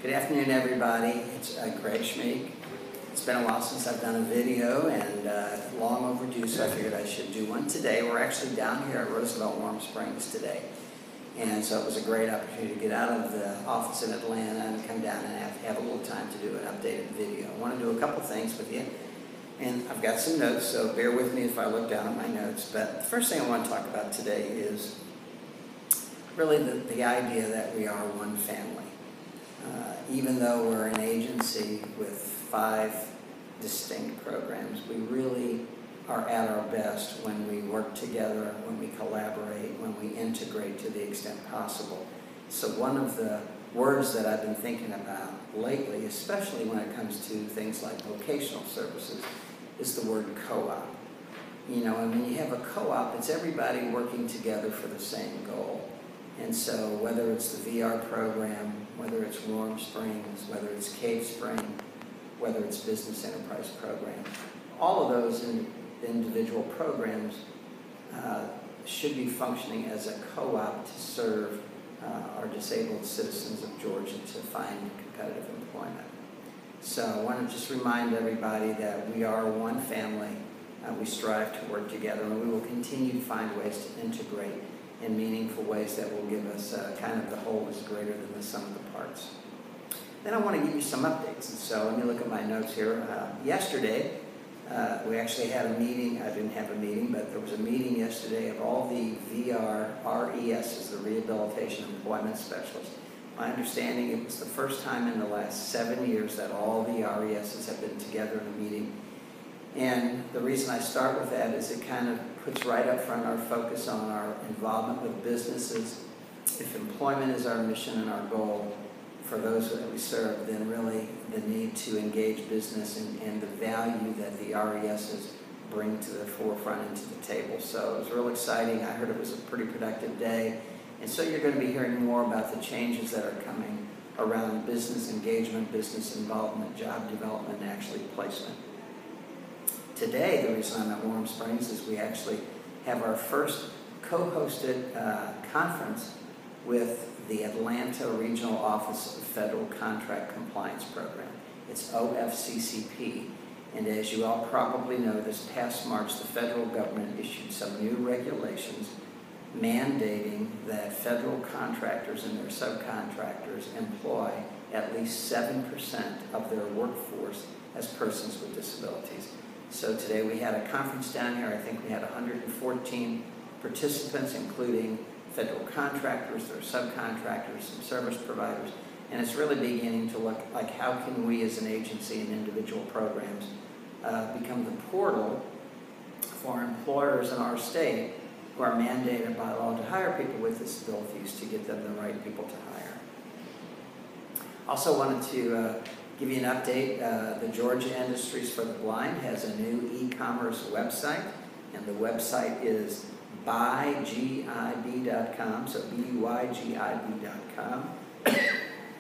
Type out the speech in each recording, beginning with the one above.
Good afternoon, everybody. It's Greg Schmieg. It's been a while since I've done a video, and long overdue, so I figured I should do one today. We're actually down here at Roosevelt Warm Springs today, and so it was a great opportunity to get out of the office in Atlanta and come down and have a little time to do an updated video. I want to do a couple things with you, and I've got some notes, so bear with me if I look down at my notes. But the first thing I want to talk about today is really the idea that we are one family. Even though we're an agency with 5 distinct programs, we really are at our best when we work together, when we collaborate, when we integrate to the extent possible. So one of the words that I've been thinking about lately, especially when it comes to things like vocational services, is the word co-op. You know, and when you have a co-op, it's everybody working together for the same goal. And so whether it's the VR program, whether it's Warm Springs, whether it's Cave Spring, whether it's Business Enterprise Program, all of those individual programs should be functioning as a co-op to serve our disabled citizens of Georgia to find competitive employment. So I want to just remind everybody that we are one family. We strive to work together, and we will continue to find ways to integrate in meaningful ways that will give us kind of the whole is greater than the sum of the parts. Then I want to give you some updates, and so let me look at my notes here. Yesterday, we actually had a meeting. I didn't have a meeting, but there was a meeting yesterday of all the VRESs, the Rehabilitation Employment Specialists. My understanding, it was the first time in the last 7 years that all the RESs have been together in a meeting. And the reason I start with that is it kind of puts right up front our focus on our involvement with businesses. If employment is our mission and our goal for those that we serve, then really the need to engage business and the value that the RESs bring to the forefront and to the table. So it was real exciting. I heard it was a pretty productive day. And so you're going to be hearing more about the changes that are coming around business engagement, business involvement, job development, and actually placement. Today, the reason I'm at Warm Springs is we actually have our first co-hosted conference with the Atlanta Regional Office of Federal Contract Compliance Program. It's OFCCP. And as you all probably know, this past March, the federal government issued some new regulations mandating that federal contractors and their subcontractors employ at least 7% of their workforce as persons with disabilities. So today we had a conference down here. I think we had 114 participants, including federal contractors, their subcontractors, some service providers, and it's really beginning to look like how can we as an agency and individual programs become the portal for employers in our state who are mandated by law to hire people with disabilities to get them the right people to hire. Also wanted to give you an update. The Georgia Industries for the Blind has a new e-commerce website, and the website is buygib.com, so BUYGIB.com,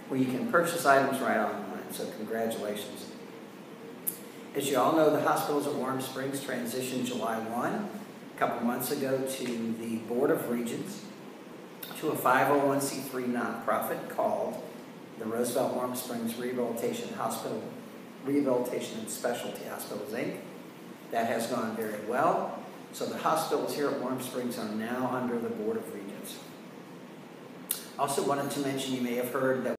where you can purchase items right online, so congratulations. As you all know, the hospitals at Warm Springs transitioned July 1, a couple months ago, to the Board of Regents, to a 501c3 nonprofit called the Roosevelt Warm Springs Rehabilitation and Specialty Hospitals, Inc. That has gone very well. So the hospitals here at Warm Springs are now under the Board of Regents. Also wanted to mention, you may have heard that